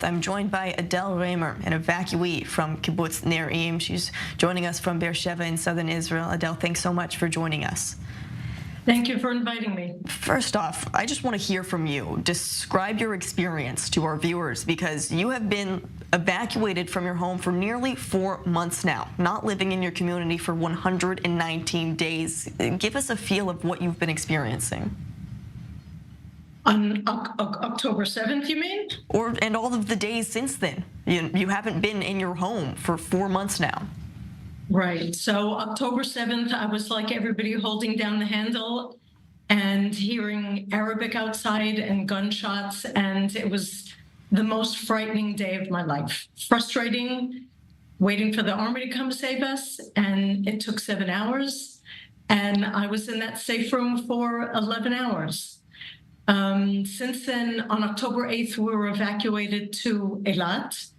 I'm joined by Adele Raymer, an evacuee from Kibbutz Nerim. She's joining us from Beersheba in southern Israel. Adele, thanks so much for joining us. Thank you for inviting me. First off, I just want to hear from you. Describe your experience to our viewers, because you have been evacuated from your home for nearly 4 months now, not living in your community for 119 days. Give us a feel of what you've been experiencing. On October 7th, you mean? And all of the days since then. You haven't been in your home for 4 months now. Right. So October 7th, I was like everybody, holding down the handle and hearing Arabic outside and gunshots. And it was the most frightening day of my life. Frustrating, waiting for the army to come save us. And it took 7 hours. And I was in that safe room for 11 hours. Since then, on October 8th, we were evacuated to Eilat.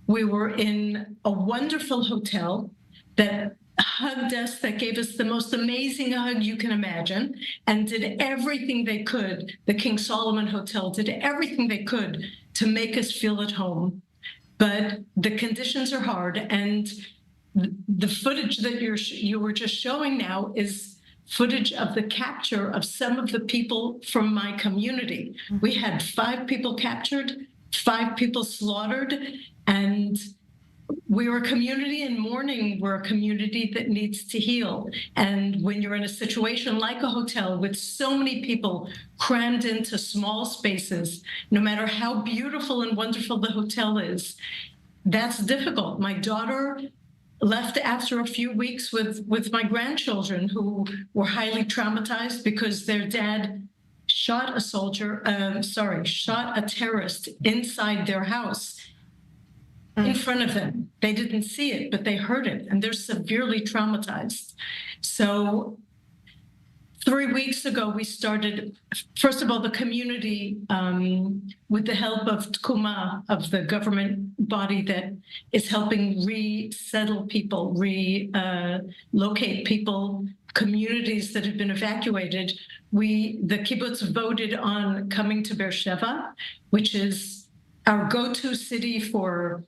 We were in a wonderful hotel that hugged us, that gave us the most amazing hug you can imagine, and did everything they could. The King Solomon Hotel did everything they could to make us feel at home. But the conditions are hard, and the footage that you were just showing now is footage of the capture of some of the people from my community. We had 5 people captured, 5 people slaughtered, and we're a community in mourning. We're a community that needs to heal. And when you're in a situation like a hotel with so many people crammed into small spaces, no matter how beautiful and wonderful the hotel is, that's difficult. My daughter left after a few weeks with my grandchildren, who were highly traumatized because their dad shot a terrorist inside their house in front of them. They didn't see it, but they heard it, and they're severely traumatized. So 3 weeks ago, we started, first of all, the community, with the help of Tkuma, of the government body that is helping resettle people, relocate people, communities that have been evacuated. The kibbutz voted on coming to Beersheba, which is our go-to city for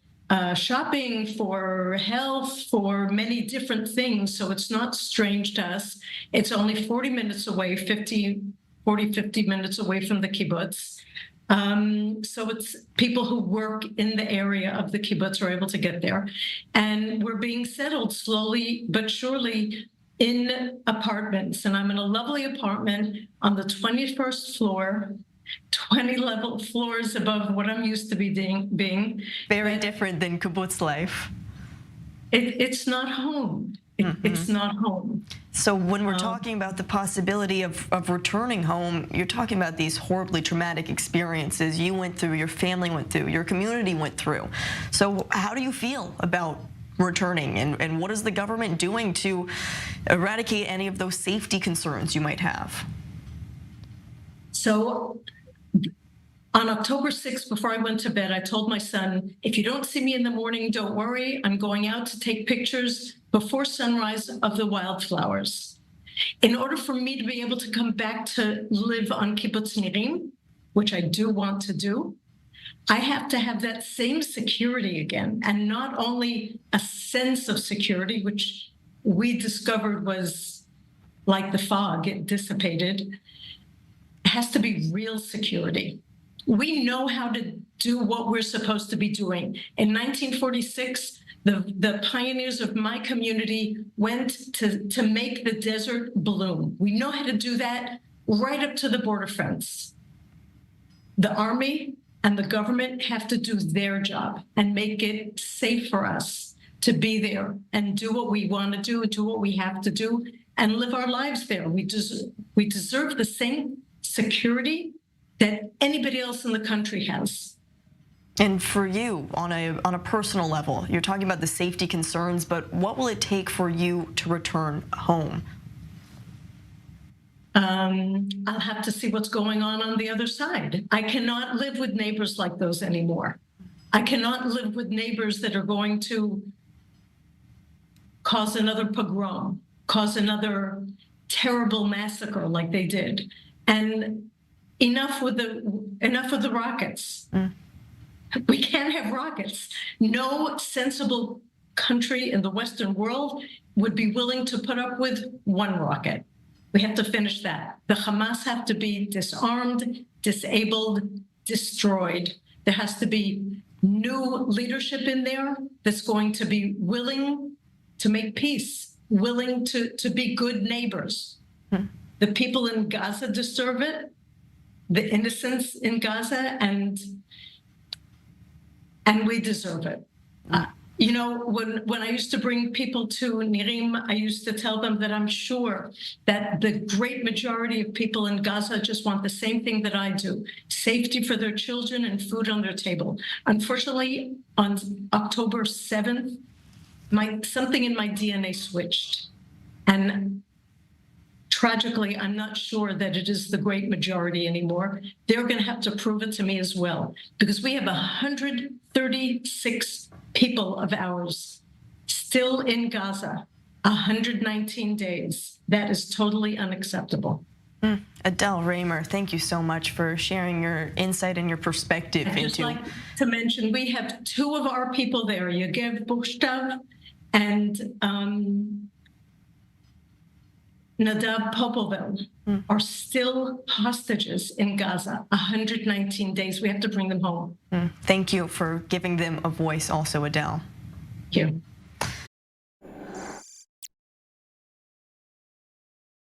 shopping, for health, for many different things. So it's not strange to us. It's only 40 minutes away, 50 minutes away from the kibbutz. So it's people who work in the area of the kibbutz are able to get there. And we're being settled slowly but surely in apartments. And I'm in a lovely apartment on the 21st floor, 20 level floors above what I'm used to being. Very different than kibbutz life. It's not home. It's not home. So when we're talking about the possibility of returning home, you're talking about these horribly traumatic experiences you went through, your family went through, your community went through. So how do you feel about returning, and what is the government doing to eradicate any of those safety concerns you might have? So on October 6th, before I went to bed, I told my son, if you don't see me in the morning, don't worry. I'm going out to take pictures before sunrise of the wildflowers. In order for me to be able to come back to live on Kibbutz Nerim, which I do want to do, I have to have that same security again. And not only a sense of security, which we discovered was like the fog, it dissipated. It has to be real security. We know how to do what we're supposed to be doing. In 1946, the pioneers of my community went to make the desert bloom. We know how to do that right up to the border fence. The army and the government have to do their job and make it safe for us to be there and do what we want to do what we have to do, and live our lives there. We deserve the same security that anybody else in the country has. And for you, on a personal level, you're talking about the safety concerns, but what will it take for you to return home? I'll have to see what's going on the other side. I cannot live with neighbors like those anymore. I cannot live with neighbors that are going to cause another pogrom, cause another terrible massacre like they did. And enough with the rockets. We can't have rockets. No sensible country in the Western world would be willing to put up with one rocket. We have to finish that. The Hamas have to be disarmed, disabled, destroyed. There has to be new leadership in there that's going to be willing to make peace, willing to be good neighbors. The people in Gaza deserve it, the innocents in Gaza, and we deserve it. You know, when I used to bring people to Nirim, I used to tell them that I'm sure that the great majority of people in Gaza just want the same thing that I do: safety for their children and food on their table. Unfortunately, on October 7th, something in my DNA switched. And tragically, I'm not sure that it is the great majority anymore. They're going to have to prove it to me as well, because we have 136 people of ours still in Gaza, 119 days. That is totally unacceptable. Adele Raymer, thank you so much for sharing your insight and your perspective I'd just like to mention, we have two of our people there, Yegev Bushtav and Nadav Popovil, are still hostages in Gaza, 119 days. We have to bring them home. Thank you for giving them a voice also, Adele. Thank you.